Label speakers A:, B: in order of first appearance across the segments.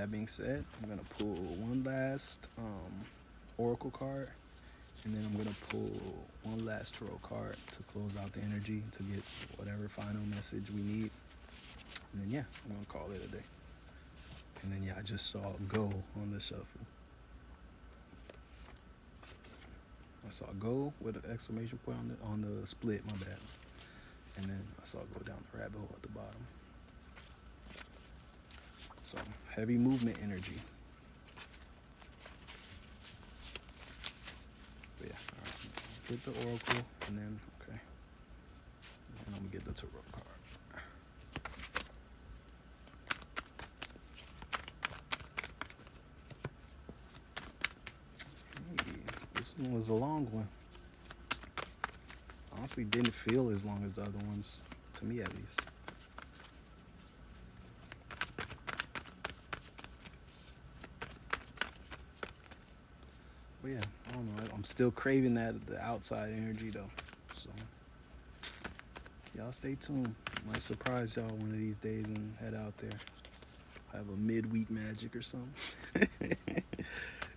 A: That being said, I'm gonna pull one last oracle card, and then I'm gonna pull one last tarot card to close out the energy to get whatever final message we need. And then yeah, I'm gonna call it a day. And then yeah, I just saw go on the shuffle. I saw go with an exclamation point on the split. My bad. And then I saw go down the rabbit hole at the bottom. So heavy movement energy. But yeah, all right. Get the oracle, and then okay, and I'm gonna get the tarot card. Hey, this one was a long one. Honestly, didn't feel as long as the other ones, to me at least. But yeah, I don't know. I'm still craving the outside energy though. So y'all stay tuned. Might surprise y'all one of these days and head out there. Have a midweek magic or something.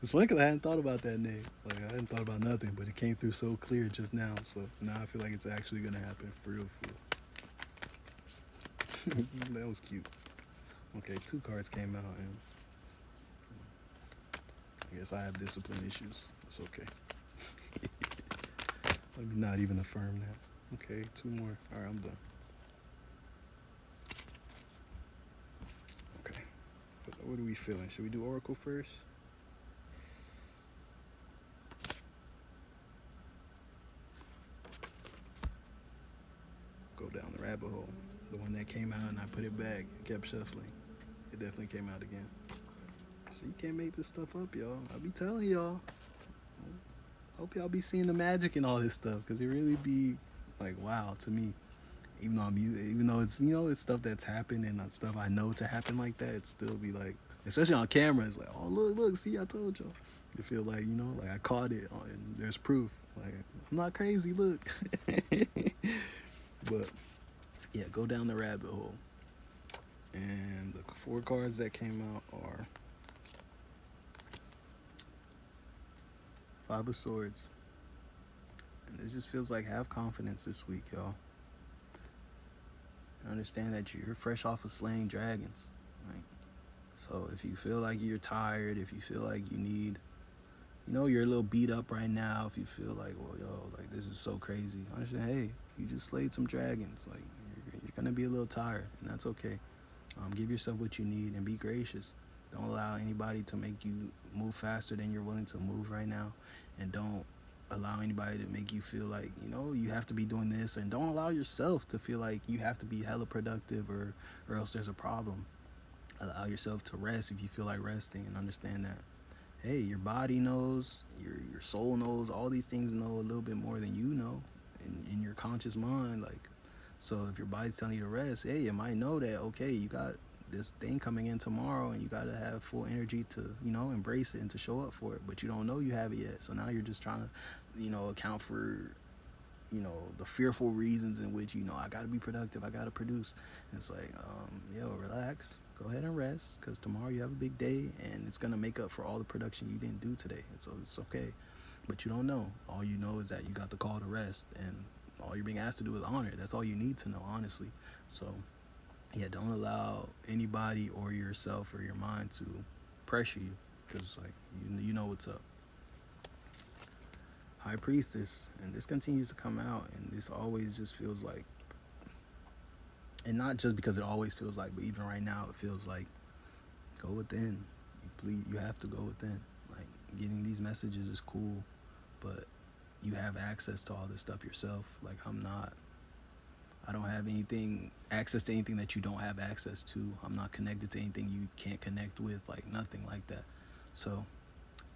A: It's funny because I hadn't thought about that name. Like I hadn't thought about nothing, but it came through so clear just now. So now I feel like it's actually gonna happen for real. That was cute. Okay, two cards came out, and I guess I have discipline issues. It's okay. Let me not even affirm that. Okay, two more. All right, I'm done. Okay, what are we feeling? Should we do Oracle first? Go down the rabbit hole. The one that came out and I put it back and kept shuffling. It definitely came out again. So you can't make this stuff up, y'all. I be telling y'all. Hope y'all be seeing the magic in all this stuff, because it really be like wow to me. Even though it's it's stuff that's happened and stuff I know to happen like that, it still be like, especially on camera, it's like, oh look, see, I told y'all. You feel like like I caught it and there's proof. Like I'm not crazy. Look, but yeah, go down the rabbit hole. And the four cards that came out are Five of Swords. And it just feels like have confidence this week, y'all. Understand that you're fresh off of slaying dragons. Right? So if you feel like you're tired, if you feel like you need, you're a little beat up right now, if you feel like, well, yo, like this is so crazy, understand, hey, you just slayed some dragons. Like you're gonna be a little tired, and that's okay. Give yourself what you need and be gracious. Don't allow anybody to make you move faster than you're willing to move right now, and don't allow anybody to make you feel like you have to be doing this, and don't allow yourself to feel like you have to be hella productive or else there's a problem. Allow yourself to rest if you feel like resting, and understand that hey, your body knows, your soul knows, all these things know a little bit more than you know in your conscious mind. Like, so if your body's telling you to rest, hey, you might know that okay, you got this thing coming in tomorrow, and you got to have full energy to embrace it and to show up for it, but you don't know you have it yet. So now you're just trying to account for the fearful reasons in which I got to be productive, I got to produce. And it's like, yo, relax, go ahead and rest, because tomorrow you have a big day, and it's going to make up for all the production you didn't do today. And so it's okay, but you don't know. All you know is that you got the call to rest, and all you're being asked to do is honor it. That's all you need to know, honestly. So yeah, don't allow anybody or yourself or your mind to pressure you, because like you know what's up. High Priestess, and this continues to come out, and this always just feels like, and not just because it always feels like, but even right now it feels like, go within. You have to go within. Like, getting these messages is cool, but you have access to all this stuff yourself. Like, I don't have access to anything that you don't have access to. I'm not connected to anything you can't connect with, like nothing like that. So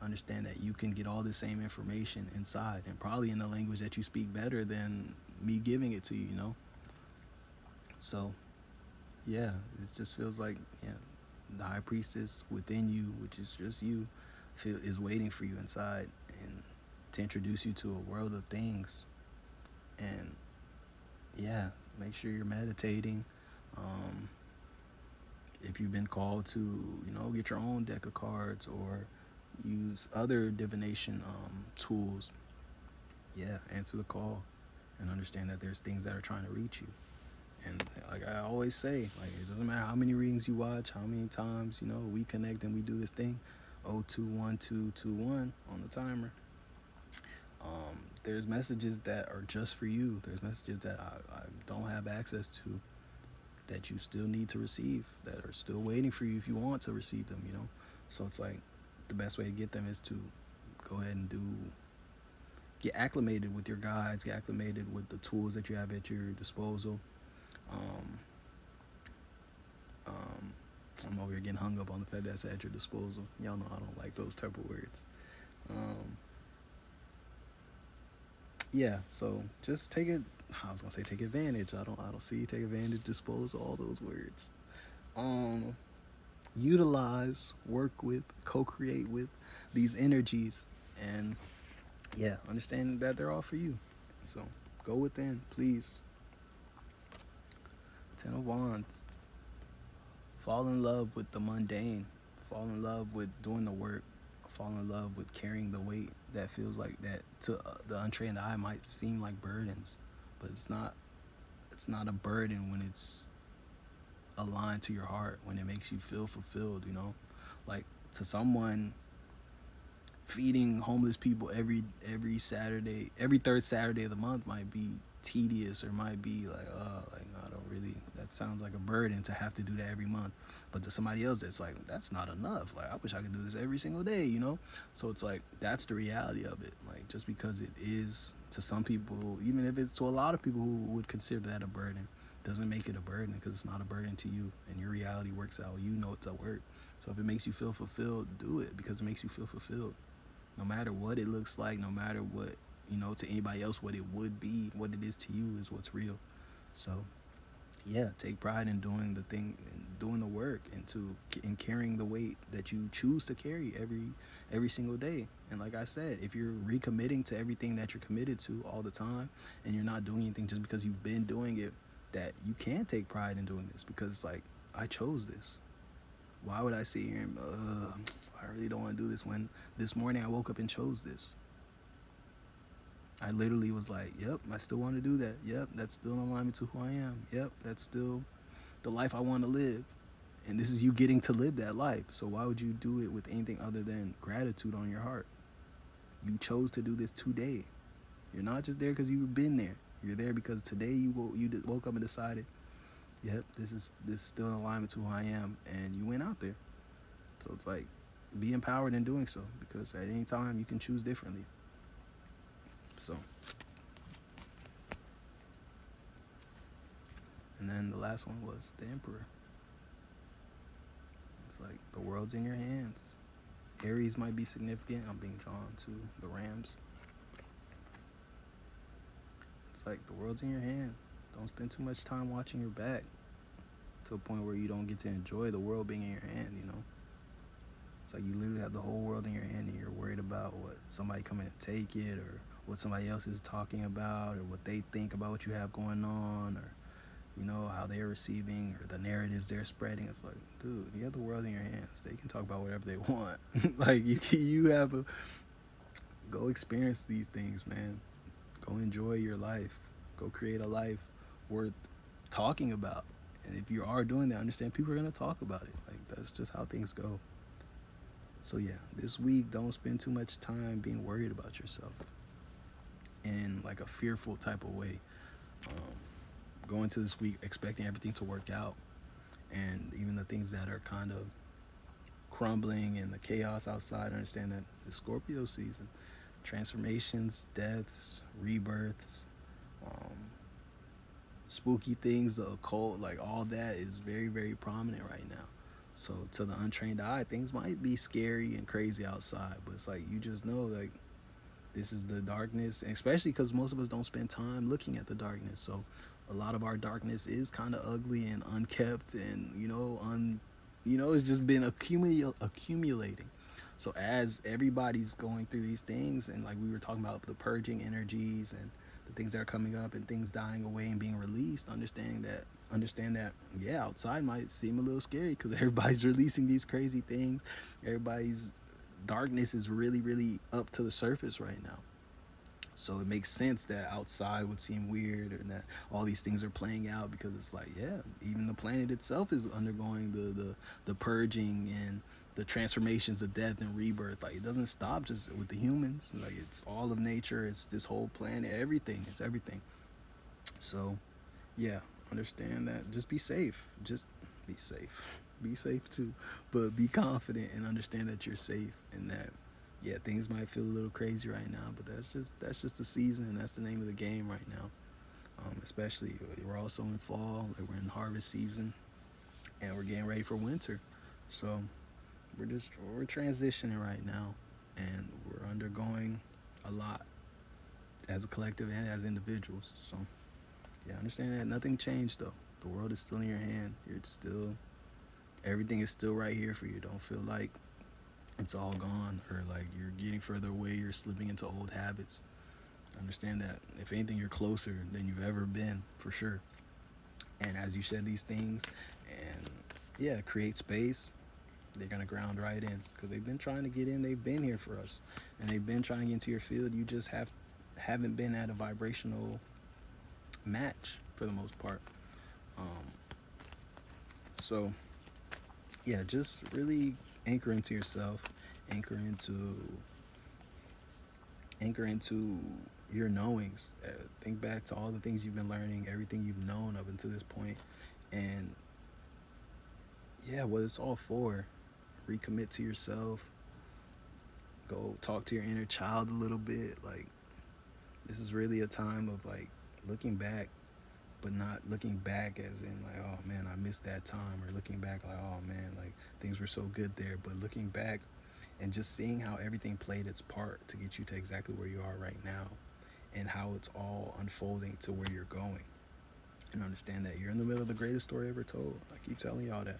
A: understand that you can get all the same information inside, and probably in a language that you speak better than me giving it to you. So yeah, it just feels like, yeah, the High Priestess within you, which is just you, is waiting for you inside, and to introduce you to a world of things. And yeah, make sure you're meditating. If you've been called to, get your own deck of cards or use other divination tools, yeah, answer the call and understand that there's things that are trying to reach you. And like I always say, like it doesn't matter how many readings you watch, how many times, we connect and we do this thing. 021221 on the timer. There's messages that are just for you. There's messages that I don't have access to that you still need to receive, that are still waiting for you if you want to receive them. So it's like the best way to get them is to go ahead and get acclimated with your guides, get acclimated with the tools that you have at your disposal. Um, um, I'm over here getting hung up on the fact that's at your disposal. Y'all know I don't like those type of words. Um, yeah, so just take it. I was gonna say take advantage. I don't see take advantage, dispose all those words. Um, Utilize, work with, co-create with these energies, and yeah, understand that they're all for you. So go within, please. Ten of Wands. Fall in love with the mundane. Fall in love with doing the work. Fall in love with carrying the weight that feels like that to the untrained eye might seem like burdens, but it's not. It's not a burden when it's aligned to your heart. When it makes you feel fulfilled. Like to someone, feeding homeless people every Saturday, every third Saturday of the month might be tedious or might be like, like no, I don't really. That sounds like a burden to have to do that every month. But to somebody else, that's like that's not enough. Like I wish I could do this every single day. So it's like that's the reality of it. Like just because it is to some people, even if it's to a lot of people who would consider that a burden, doesn't make it a burden because it's not a burden to you, and your reality works out. You know it's a work. So if it makes you feel fulfilled, do it because it makes you feel fulfilled. No matter what it looks like, no matter what, to anybody else, what it would be, what it is to you is what's real. So, yeah, take pride in doing the thing, and doing the work, and in carrying the weight that you choose to carry every single day. And like I said, if you're recommitting to everything that you're committed to all the time, and you're not doing anything just because you've been doing it, that you can take pride in doing this because it's like I chose this. Why would I sit here and I really don't want to do this when this morning I woke up and chose this? I literally was like, yep, I still want to do that. Yep, that's still in alignment to who I am. Yep, that's still the life I want to live. And this is you getting to live that life. So why would you do it with anything other than gratitude on your heart? You chose to do this today. You're not just there because you've been there. You're there because today you woke up and decided, yep, this is still in alignment to who I am, and you went out there. So it's like, be empowered in doing so because at any time you can choose differently. So, and then the last one was the Emperor. It's like the world's in your hands. Aries might be significant. I'm being drawn to the Rams. It's like the world's in your hand. Don't spend too much time watching your back to a point where you don't get to enjoy the world being in your hand. It's like you literally have the whole world in your hand and you're worried about what somebody coming to take it or what somebody else is talking about or what they think about what you have going on or how they're receiving or the narratives they're spreading. It's like, dude, you have the world in your hands. They can talk about whatever they want. Like you have a go experience these things, man. Go enjoy your life. Go create a life worth talking about. And if you are doing that, understand people are gonna talk about it. Like that's just how things go. So yeah, this week don't spend too much time being worried about yourself in like a fearful type of way. Um, Go into this week expecting everything to work out, and even the things that are kind of crumbling and the chaos outside, understand that it's Scorpio season. Transformations, deaths, rebirths, um, spooky things, the occult, like all that is very, very prominent right now. So to the untrained eye, things might be scary and crazy outside, but it's like you just know like this is the darkness, and especially because most of us don't spend time looking at the darkness. So a lot of our darkness is kind of ugly and unkept, and it's just been accumulating. So as everybody's going through these things, and like we were talking about the purging energies and the things that are coming up and things dying away and being released, understanding that understand that, yeah, outside might seem a little scary because everybody's releasing these crazy things. Everybody's darkness is really, really up to the surface right now. So it makes sense that outside would seem weird and that all these things are playing out because it's like, yeah, even the planet itself is undergoing the purging and the transformations of death and rebirth. Like it doesn't stop just with the humans. Like it's all of nature. It's this whole planet. Everything. It's everything. So yeah, understand that. Just be safe. Just be safe. Be safe too, but be confident and understand that you're safe and that yeah, things might feel a little crazy right now, but that's just the season and that's the name of the game right now. Especially we're also in fall, like we're in harvest season, and we're getting ready for winter. So we're transitioning right now, and we're undergoing a lot as a collective and as individuals. So yeah, understand that nothing changed though. The world is still in your hand. You're still everything is still right here for you. Don't feel like it's all gone or like you're getting further away. You're slipping into old habits. Understand that if anything, you're closer than you've ever been for sure. And as you shed these things, and yeah, create space, they're gonna ground right in because they've been trying to get in. They've been here for us, and they've been trying to get into your field. You just haven't been at a vibrational match for the most part. Um, so yeah, just really anchor into yourself, anchor into anchor into your knowings. Think back to all the things you've been learning, everything you've known up until this point, and yeah, what it's all for. Recommit to yourself. Go talk to your inner child a little bit. Like this is really a time of like looking back, but not looking back as in like, oh man, I missed that time, or looking back like, oh man, like things were so good there, but looking back and just seeing how everything played its part to get you to exactly where you are right now and how it's all unfolding to where you're going. And understand that you're in the middle of the greatest story ever told. I keep telling y'all that.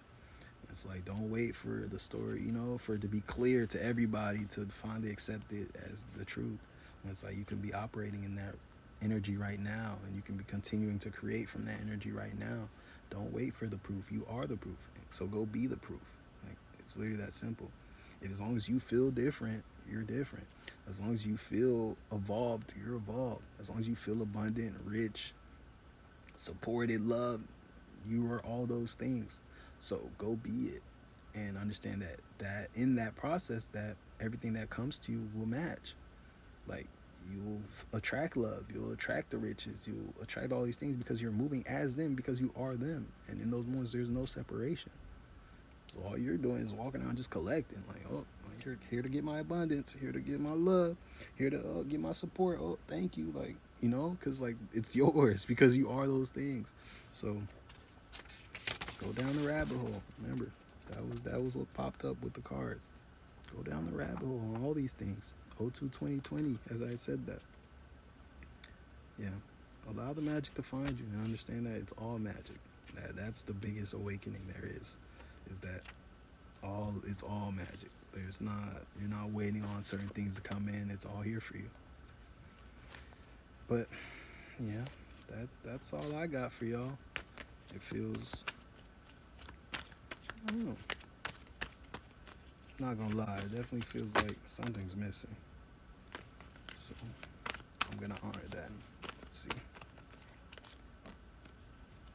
A: It's like don't wait for the story, for it to be clear to everybody to finally accept it as the truth. And it's like you can be operating in that energy right now and you can be continuing to create from that energy right now. Don't wait for the proof. You are the proof. So go be the proof. Like it's literally that simple. And as long as you feel different, you're different. As long as you feel evolved, you're evolved. As long as you feel abundant, rich, supported, loved, you are all those things. So go be it and understand that in that process that everything that comes to you will match. Like you'll attract love, you'll attract the riches, you'll attract all these things because you're moving as them because you are them. And in those moments there's no separation. So all you're doing is walking around just collecting, like, oh, I'm here to get my abundance, here to get my love, here to get my support. Oh, thank you, like, because like it's yours because you are those things. So go down the rabbit hole. Remember, that was what popped up with the cards. Go down the rabbit hole on all these things. O2 2020, as I had said that. Yeah, allow the magic to find you and understand that it's all magic. That's the biggest awakening there is that it's all magic. You're not waiting on certain things to come in. It's all here for you. But yeah, that's all I got for y'all. It feels, I don't know, not gonna lie, it definitely feels like something's missing. So I'm gonna honor that.